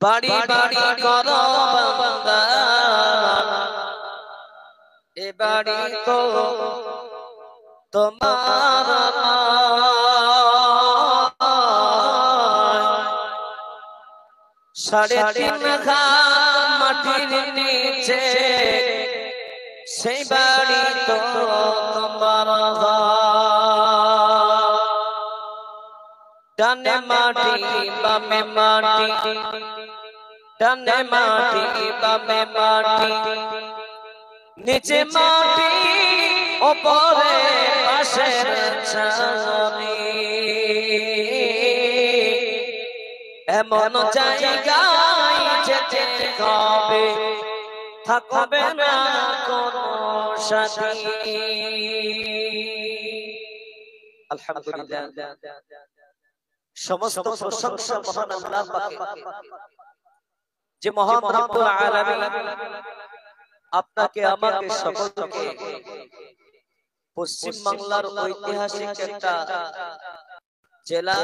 বাড়ি বাড়ি করো বান্দা এ বাড়ি তো তোমার সাড়ে তিন ঘাম মাটির নিচে সেই বাড়ি তো তোমার ডানে মাটি বামে মাটি ডানে মাটি বামে মাটি নিচে মাটি উপরে পাশের ছানি এমন জায়গায় যেতে হবে থাকবে না কোনো সাথী। আলহামদুলিল্লাহ, সমস্ত প্রশংসা মহান আল্লাহ পাকের, যে মহান রব্বুল আলামিন আপনাকে আমাকে সকলকে পশ্চিম বাংলার ঐতিহাসিক একটা জেলা